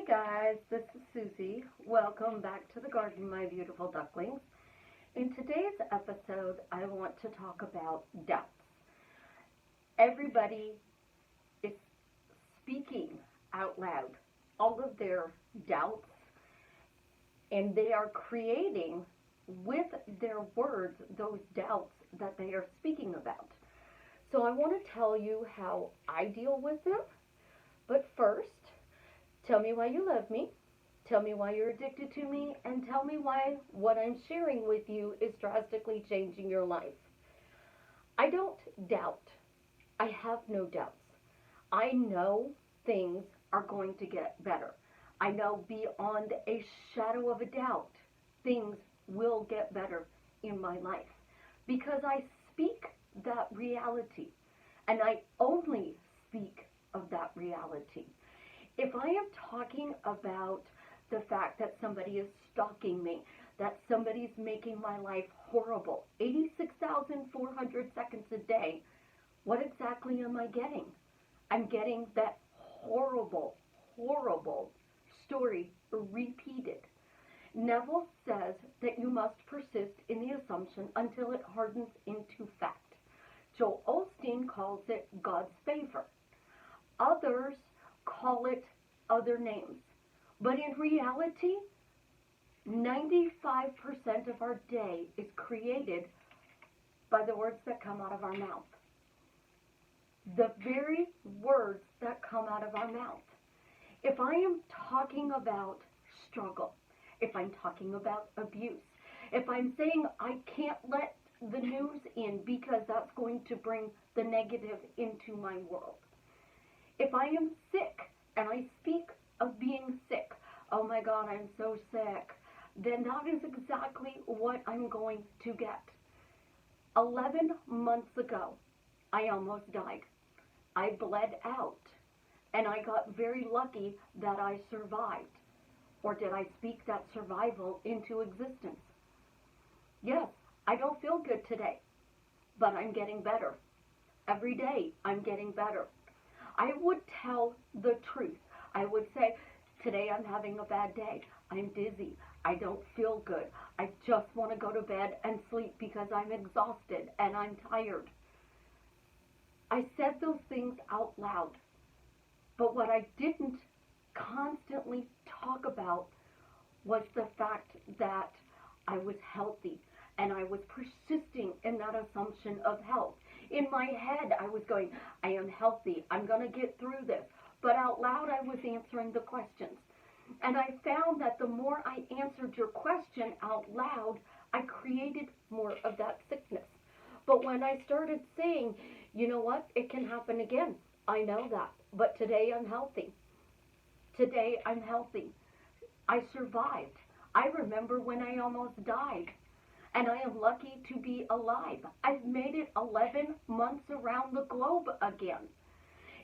Guys, this is Susie. Welcome back to the garden, my beautiful ducklings. In today's episode, I want to talk about doubts. Everybody is speaking out loud all of their doubts, and they are creating with their words those doubts that they are speaking about. So I want to tell you how I deal with them, but first, tell me why you love me. Tell me why you're addicted to me. And tell me why what I'm sharing with you is drastically changing your life. I don't doubt. I have no doubts. I know things are going to get better. I know beyond a shadow of a doubt things will get better in my life because I speak that reality, and I only speak of that reality. If I am talking about the fact that somebody is stalking me, that somebody's making my life horrible, 86,400 seconds a day, what exactly am I getting? I'm getting that horrible, horrible story repeated. Neville says that you must persist in the assumption until it hardens into fact. Joel Osteen calls it God's favor. Others call it other names. But in reality, 95% of our day is created by the words that come out of our mouth. The very words that come out of our mouth. If I am talking about struggle, if I'm talking about abuse, if I'm saying I can't let the news in because that's going to bring the negative into my world. If I am sick and I speak of being sick, oh my God, I'm so sick, then that is exactly what I'm going to get. 11 months ago, I almost died. I bled out, and I got very lucky that I survived. Or did I speak that survival into existence? Yes, I don't feel good today, but I'm getting better. Every day, I'm getting better. I would tell the truth. I would say, today I'm having a bad day. I'm dizzy. I don't feel good. I just want to go to bed and sleep because I'm exhausted and I'm tired. I said those things out loud. But what I didn't constantly talk about was the fact that I was healthy and I was persisting in that assumption of health. In my head, I was going, I am healthy. I'm going to get through this. But out loud, I was answering the questions. And I found that the more I answered your question out loud, I created more of that sickness. But when I started saying, you know what, it can happen again. I know that. But today I'm healthy. Today I'm healthy. I survived. I remember when I almost died. And I am lucky to be alive. I've made it 11 months around the globe again.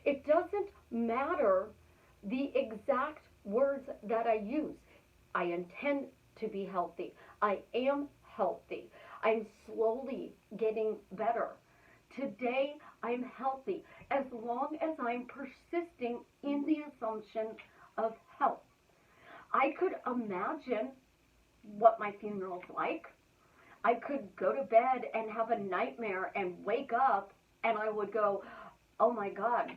It doesn't matter the exact words that I use. I intend to be healthy. I am healthy. I'm slowly getting better. Today, I'm healthy as long as I'm persisting in the assumption of health. I could imagine what my funeral's like. I could go to bed and have a nightmare and wake up and I would go, oh my God,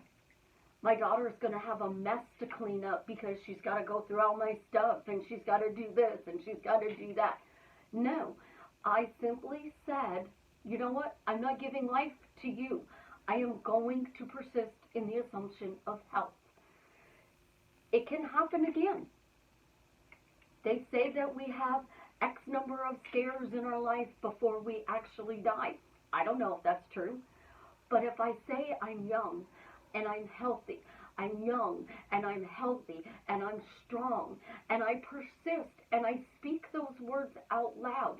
my daughter's going to have a mess to clean up because she's got to go through all my stuff and she's got to do this and she's got to do that. No, I simply said, you know what? I'm not giving life to you. I am going to persist in the assumption of health. It can happen again. They say that we have X number of scares in our life before we actually die. I don't know if that's true. But if I say I'm young and I'm healthy, I'm young and I'm healthy and I'm strong, and I persist and I speak those words out loud.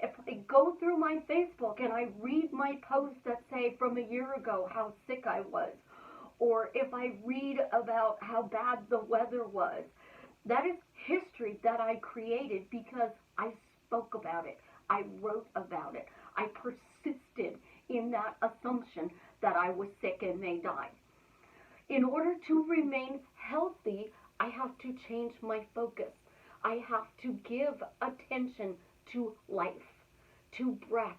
If I go through my Facebook and I read my posts that say from a year ago how sick I was, or if I read about how bad the weather was, that is history that I created because I spoke about it. I wrote about it. I persisted in that assumption that I was sick and may die. In order to remain healthy, I I have to change my focus. I have to give attention to life, to breath,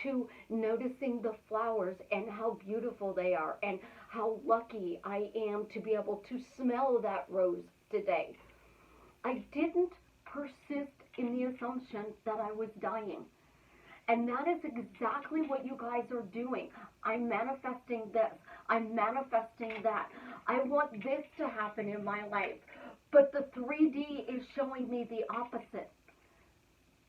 to noticing the flowers and how beautiful they are and how lucky I am to be able to smell that rose today. I didn't persist in the assumption that I was dying. And that is exactly what you guys are doing. I'm manifesting this. I'm manifesting that. I want this to happen in my life. But the 3D is showing me the opposite.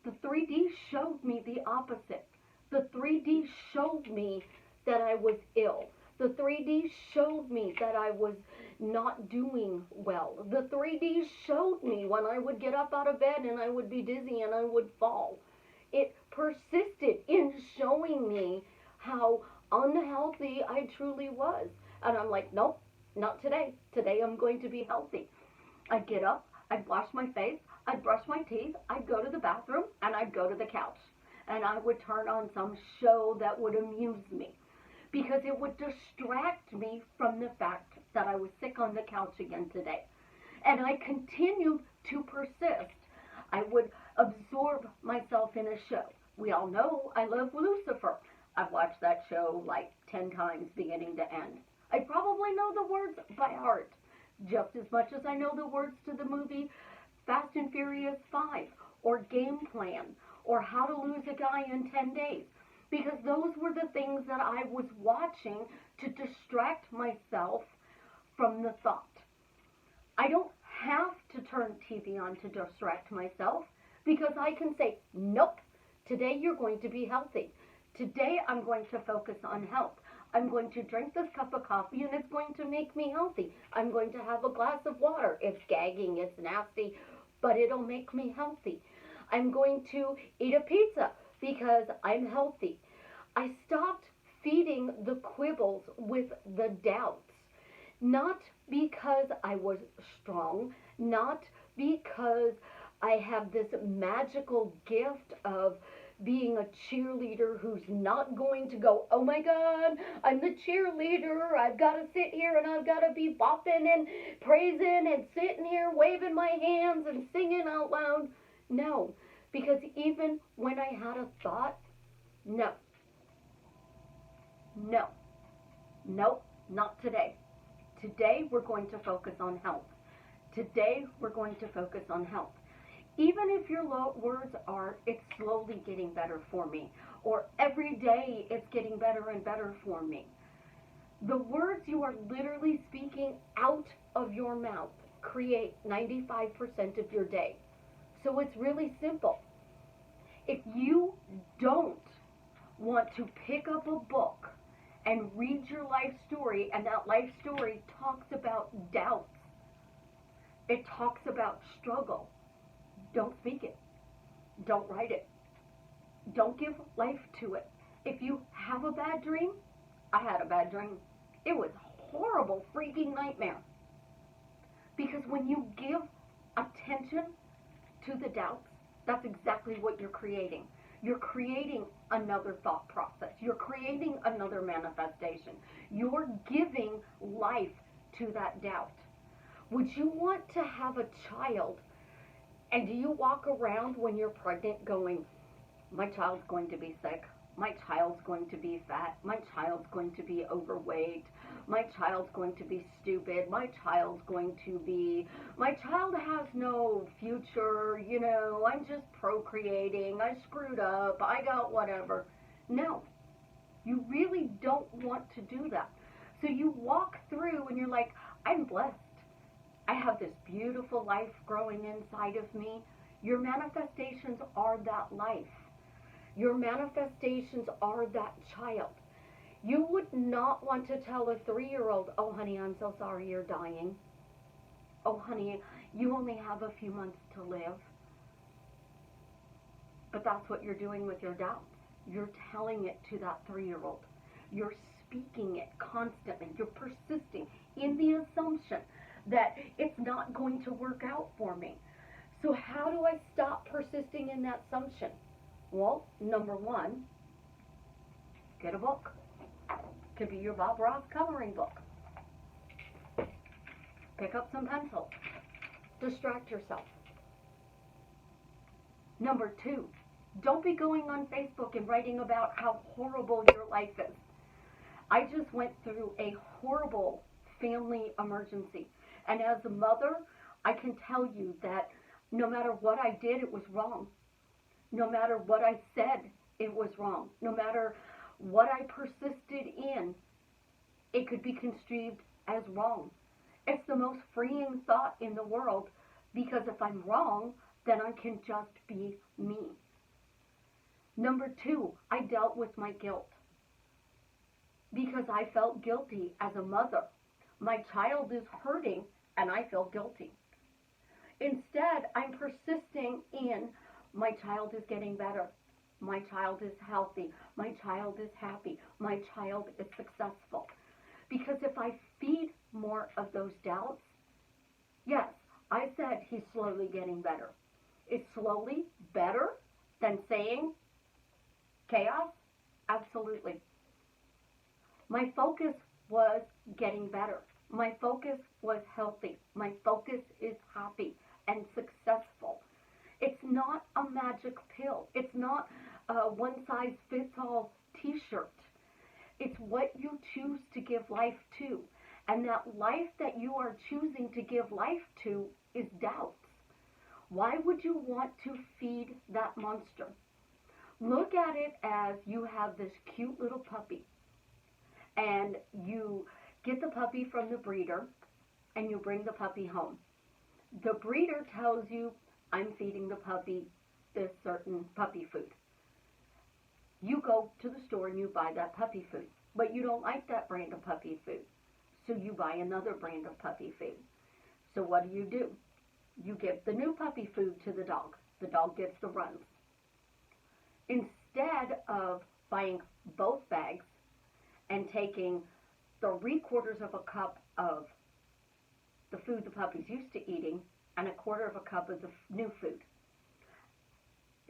The 3D showed me the opposite. The 3D showed me that I was ill. The 3D showed me that I was not doing well. The 3D showed me when I would get up out of bed and I would be dizzy and I would fall. It persisted in showing me how unhealthy I truly was. And I'm like, nope, not today. Today I'm going to be healthy. I'd get up, I'd wash my face, I'd brush my teeth, I'd go to the bathroom, and I'd go to the couch. And I would turn on some show that would amuse me, because it would distract me from the fact that I was sick on the couch again today. And I continued to persist. I would absorb myself in a show. We all know I love Lucifer. I've watched that show like 10 times beginning to end. I probably know the words by heart, just as much as I know the words to the movie Fast and Furious 5, or Game Plan, or How to Lose a Guy in 10 Days, because those were the things that I was watching to distract myself from the thought. I don't have to turn TV on to distract myself, because I can say, nope, today you're going to be healthy. Today I'm going to focus on health. I'm going to drink this cup of coffee and it's going to make me healthy. I'm going to have a glass of water. It's gagging, it's nasty, but it'll make me healthy. I'm going to eat a pizza because I'm healthy. I stopped feeding the quibbles with the doubts, not because I was strong, not because I have this magical gift of being a cheerleader who's not going to go, oh my God, I'm the cheerleader. I've got to sit here and I've got to be bopping and praising and sitting here waving my hands and singing out loud. No, because even when I had a thought, no, not today. Today we're going to focus on health. Today we're going to focus on health. Even if your words are, it's slowly getting better for me, or every day it's getting better and better for me. The words you are literally speaking out of your mouth create 95% of your day. So it's really simple. If you don't want to pick up a book and read your life story, and that life story talks about doubts, it talks about struggle, don't speak it. Don't write it. Don't give life to it. If you have a bad dream, I had a bad dream. It was a horrible freaking nightmare. Because when you give attention to the doubts, that's exactly what you're creating. You're creating another thought process. You're creating another manifestation. You're giving life to that doubt. Would you want to have a child? And do you walk around when you're pregnant going, my child's going to be sick, my child's going to be fat, my child's going to be overweight, my child's going to be stupid, my child has no future, I'm just procreating, I screwed up, I got whatever. No, you really don't want to do that. So you walk through and you're like, I'm blessed. I have this beautiful life growing inside of me. Your manifestations are that life. Your manifestations are that child. You would not want to tell a 3-year-old, oh, honey, I'm so sorry you're dying. Oh, honey, you only have a few months to live. But that's what you're doing with your doubts. You're telling it to that 3-year-old. You're speaking it constantly. You're persisting in the assumption that it's not going to work out for me. So how do I stop persisting in that assumption? Well, number one, get a book. Could be your Bob Ross coloring book. Pick up some pencils. Distract yourself. Number 2, don't be going on Facebook and writing about how horrible your life is. I just went through a horrible family emergency. And as a mother, I can tell you that no matter what I did, it was wrong. No matter what I said, it was wrong. No matter what I persisted in, it could be construed as wrong. It's the most freeing thought in the world, because if I'm wrong, then I can just be me. Number 2, I dealt with my guilt because I felt guilty as a mother. My child is hurting and I feel guilty. Instead, I'm persisting in my child is getting better. My child is healthy. My child is happy. My child is successful. Because if I feed more of those doubts, yes, I said he's slowly getting better. Is slowly better than saying chaos? Absolutely. My focus was getting better. My focus was healthy. My focus is happy and successful. It's not a magic pill. It's not a one-size-fits-all t-shirt. It's what you choose to give life to. And that life that you are choosing to give life to is doubts. Why would you want to feed that monster? Look at it as you have this cute little puppy, and you get the puppy from the breeder, and you bring the puppy home. The breeder tells you, I'm feeding the puppy this certain puppy food. You go to the store and you buy that puppy food, but you don't like that brand of puppy food, so you buy another brand of puppy food. So what do? You give the new puppy food to the dog. The dog gets the runs. Instead of buying both bags and taking 3/4 of a cup of the food the puppy's used to eating and 1/4 of a cup of the new food,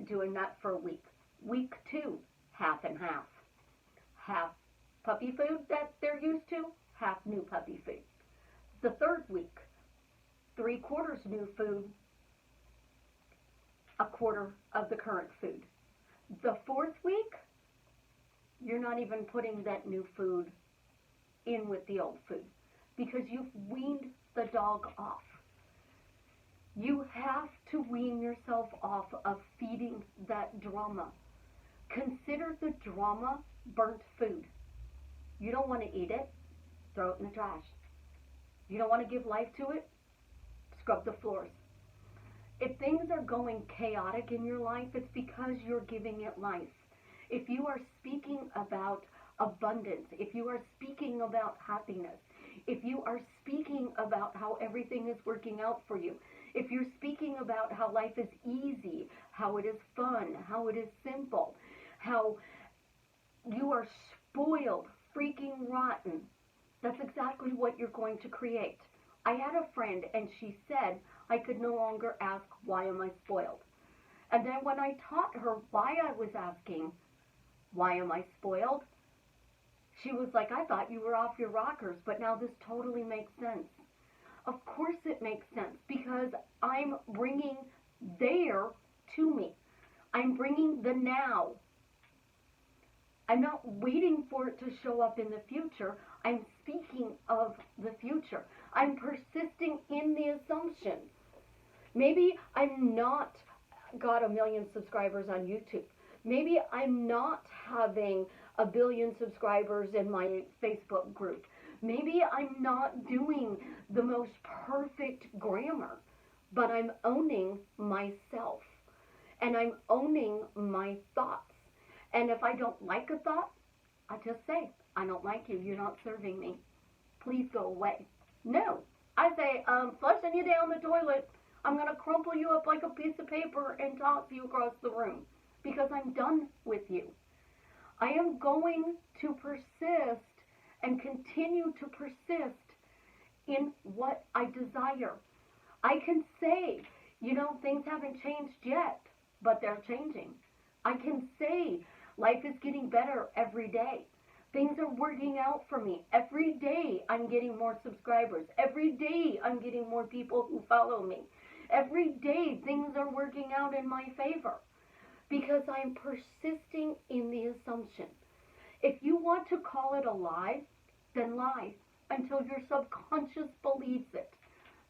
doing that for a week. Week 2, half and half. Half puppy food that they're used to, half new puppy food. The 3rd week, 3/4 new food, 1/4 of the current food. The 4th week, you're not even putting that new food in with the old food because you've weaned the dog off. You have to wean yourself off of feeding that drama. Consider the drama burnt food. You don't want to eat it, throw it in the trash. You don't want to give life to it, scrub the floors. If things are going chaotic in your life, it's because you're giving it life. If you are speaking about abundance, if you are speaking about happiness, if you are speaking about how everything is working out for you, if you're speaking about how life is easy, how it is fun, how it is simple, how you are spoiled, freaking rotten, that's exactly what you're going to create. I had a friend and she said I could no longer ask, why am I spoiled? And then when I taught her why I was asking, why am I spoiled? She was like, I thought you were off your rockers, but now this totally makes sense. Of course it makes sense, because I'm bringing there to me. I'm bringing the now. I'm not waiting for it to show up in the future. I'm speaking of the future. I'm persisting in the assumption. Maybe I'm not got 1 million subscribers on YouTube. Maybe I'm not having 1 billion subscribers in my Facebook group. Maybe I'm not doing the most perfect grammar, but I'm owning myself. And I'm owning my thoughts. And if I don't like a thought, I just say, I don't like you. You're not serving me. Please go away. No. I say, flushing you down the toilet. I'm going to crumple you up like a piece of paper and toss you across the room because I'm done with you. I am going to persist and continue to persist in what I desire. I can say, things haven't changed yet, but they're changing. I can say life is getting better every day, Things are working out for me. Every day I'm getting more subscribers. Every day I'm getting more people who follow me. Every day things are working out in my favor because I'm persisting in the assumption. If you want to call it a lie, then lie until your subconscious believes it.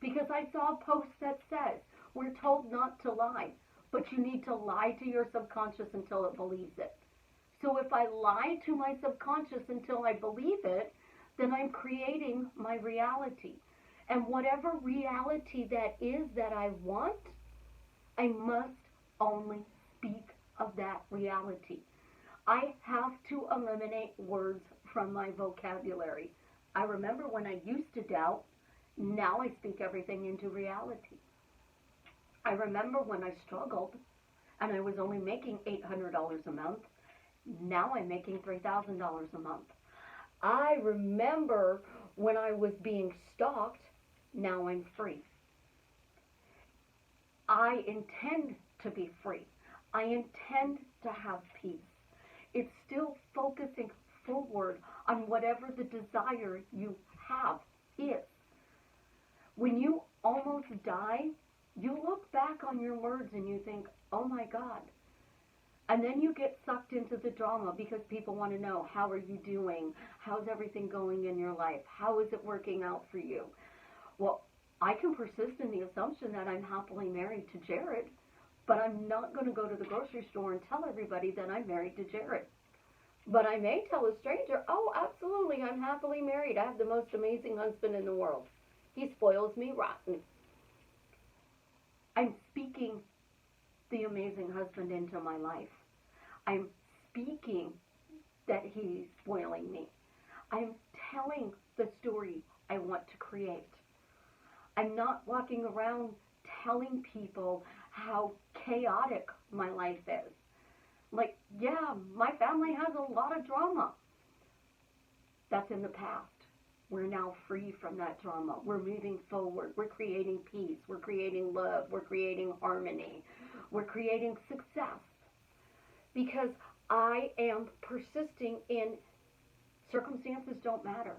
Because I saw a post that says, we're told not to lie, but you need to lie to your subconscious until it believes it. So if I lie to my subconscious until I believe it, then I'm creating my reality. And whatever reality that is that I want, I must only speak of that reality. I have to eliminate words from my vocabulary. I remember when I used to doubt, now I speak everything into reality. I remember when I struggled and I was only making $800 a month. Now I'm making $3,000 a month. I remember when I was being stalked. Now I'm free. I intend to be free. I intend to have peace. It's still focusing forward on whatever the desire you have is. When you almost die, you look back on your words and you think, oh my God. And then you get sucked into the drama because people want to know, how are you doing? How's everything going in your life? How is it working out for you? Well, I can persist in the assumption that I'm happily married to Jared, but I'm not going to go to the grocery store and tell everybody that I'm married to Jared. But I may tell a stranger, oh, absolutely, I'm happily married. I have the most amazing husband in the world. He spoils me rotten. I'm speaking the amazing husband into my life. I'm speaking that he's spoiling me. I'm telling the story I want to create. I'm not walking around telling people how chaotic my life is. Like, yeah, my family has a lot of drama. That's in the past. We're now free from that drama. We're moving forward. We're creating peace. We're creating love. We're creating harmony. We're creating success. Because I am persisting in circumstances don't matter.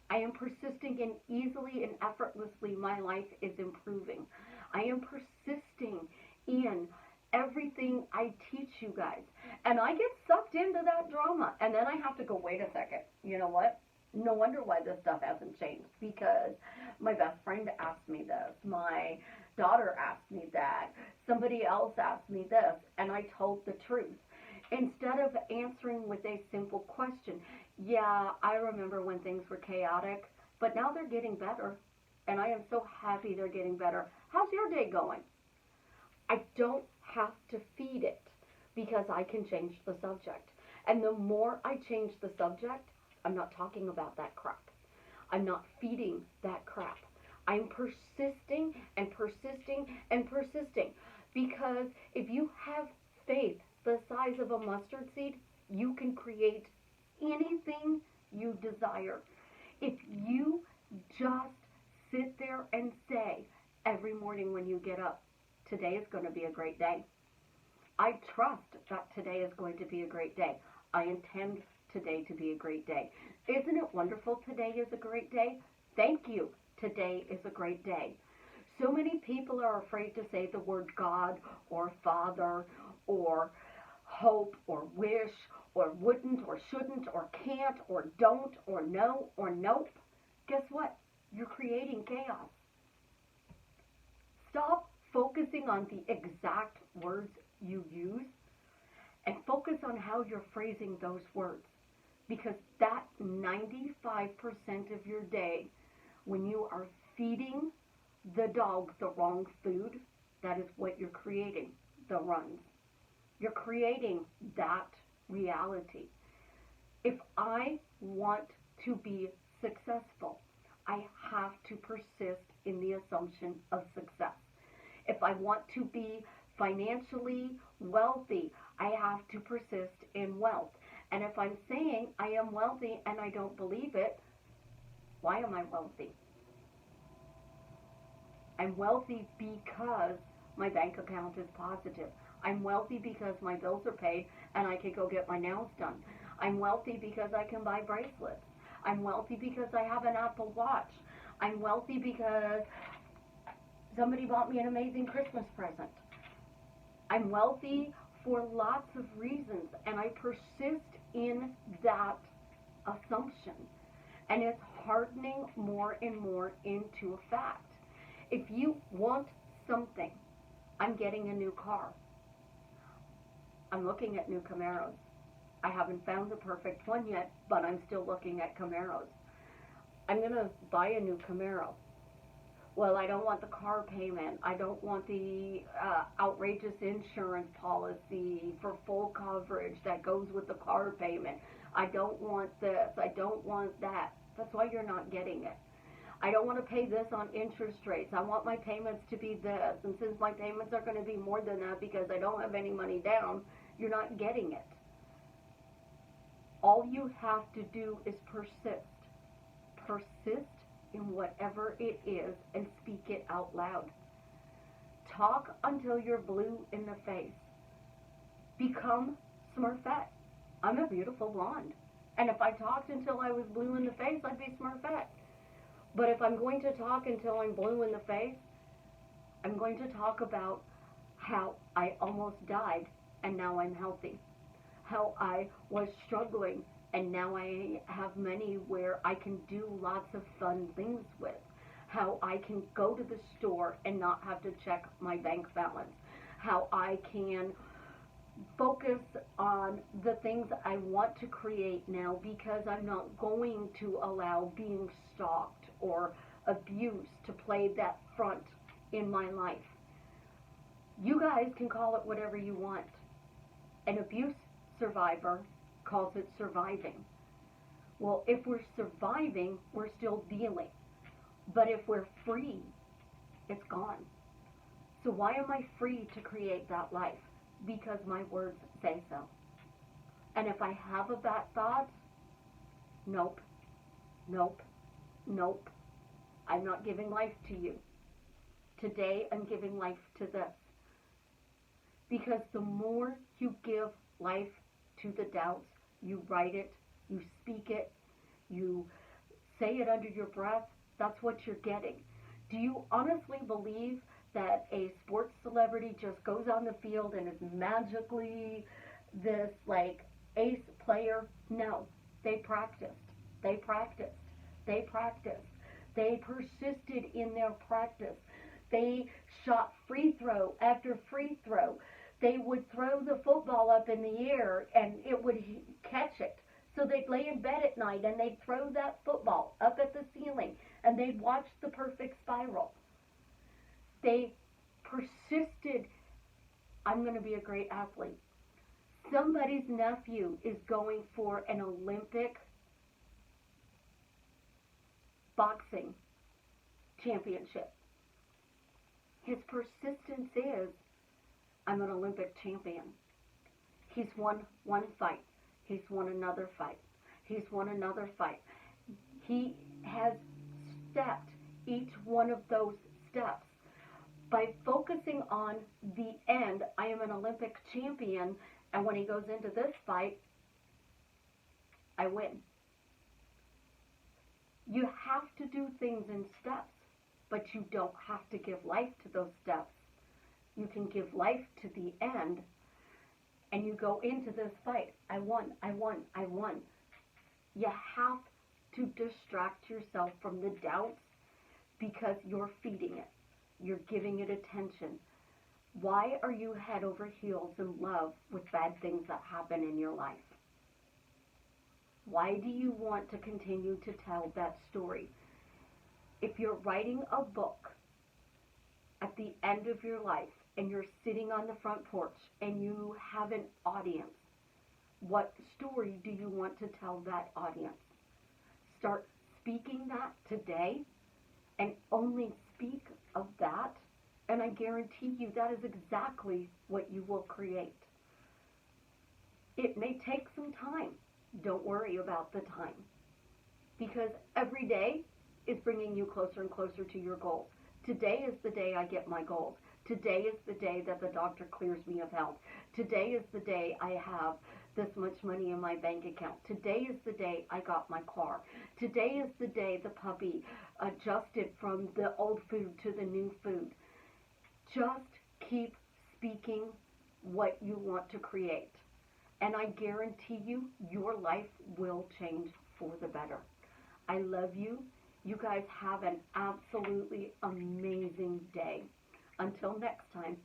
I am persisting in easily and effortlessly my life is improving. I am persisting in everything I teach you guys. And I get sucked into that drama. And then I have to go, wait a second. You know what? No wonder why this stuff hasn't changed. Because my best friend asked me this. My daughter asked me that. Somebody else asked me this. And I told the truth. Instead of answering with a simple question, yeah, I remember when things were chaotic, but now they're getting better. And I am so happy they're getting better. How's your day going? I don't have to feed it because I can change the subject. And the more I change the subject, I'm not talking about that crap. I'm not feeding that crap. I'm persisting and persisting and persisting. Because if you have faith the size of a mustard seed, you can create anything you desire. If you just sit there and say every morning when you get up, today is going to be a great day. I trust that today is going to be a great day. I intend today to be a great day. Isn't it wonderful today is a great day? Thank you. Today is a great day. So many people are afraid to say the word God or Father or hope or wish or wouldn't or shouldn't or can't or don't or no or nope. Guess what? You're creating chaos. Stop focusing on the exact words you use and focus on how you're phrasing those words. Because that 95% of your day, when you are feeding the dog the wrong food, that is what you're creating, the runs. You're creating that reality. If I want to be successful, I have to persist in the assumption of success. If I want to be financially wealthy, I have to persist in wealth. And if I'm saying I am wealthy and I don't believe it, why am I wealthy? I'm wealthy because my bank account is positive. I'm wealthy because my bills are paid and I can go get my nails done. I'm wealthy because I can buy bracelets. I'm wealthy because I have an Apple Watch. I'm wealthy because somebody bought me an amazing Christmas present. I'm wealthy for lots of reasons, and I persist in that assumption. And it's hardening more and more into a fact. If you want something, I'm getting a new car. I'm looking at new Camaros. I haven't found the perfect one yet, but I'm still looking at Camaros. I'm going to buy a new Camaro. Well, I don't want the car payment. I don't want the outrageous insurance policy for full coverage that goes with the car payment. I don't want this. I don't want that. That's why you're not getting it. I don't want to pay this on interest rates. I want my payments to be this. And since my payments are going to be more than that because I don't have any money down, you're not getting it. All you have to do is persist. Persist in whatever it is and speak it out loud. Talk until you're blue in the face. Become Smurfette. I'm a beautiful blonde. And if I talked until I was blue in the face, I'd be Smurfette. But if I'm going to talk until I'm blue in the face, I'm going to talk about how I almost died and now I'm healthy. How I was struggling and now I have money where I can do lots of fun things with. How I can go to the store and not have to check my bank balance. How I can focus on the things I want to create now because I'm not going to allow being stalked or abuse to play that front in my life. You guys can call it whatever you want. An abuse survivor calls it surviving. Well, if we're surviving, we're still dealing. But if we're free, it's gone. So why am I free to create that life? Because my words say so. And if I have a bad thought, nope, nope, nope. I'm not giving life to you. Today I'm giving life to this. Because the more you give life to the doubts, you write it, you speak it, you say it under your breath, that's what you're getting. Do you honestly believe that a sports celebrity just goes on the field and is magically this like ace player? No, they practiced. They practiced. They practiced. They persisted in their practice. They shot free throw after free throw. They would throw the football up in the air and it would catch it. So they'd lay in bed at night and they'd throw that football up at the ceiling and they'd watch the perfect spiral. They persisted. I'm going to be a great athlete. Somebody's nephew is going for an Olympic boxing championship. His persistence is, I'm an Olympic champion. He's won one fight. He's won another fight. He's won another fight. He has stepped each one of those steps. By focusing on the end, I am an Olympic champion, and when he goes into this fight, I win. You have to do things in steps, but you don't have to give life to those steps. You can give life to the end, and you go into this fight. I won, I won, I won. You have to distract yourself from the doubts because you're feeding it. You're giving it attention. Why are you head over heels in love with bad things that happen in your life? Why do you want to continue to tell that story? If you're writing a book at the end of your life and you're sitting on the front porch and you have an audience, what story do you want to tell that audience? Start speaking that today and only speak of that, and I guarantee you that is exactly what you will create. It may take some time. Don't worry about the time, because every day is bringing you closer and closer to your goals. Today is the day I get my goals. Today is the day that the doctor clears me of health. Today is the day I have this much money in my bank account. Today is the day I got my car. Today is the day the puppy adjusted from the old food to the new food. Just keep speaking what you want to create. And I guarantee you, your life will change for the better. I love you. You guys have an absolutely amazing day. Until next time.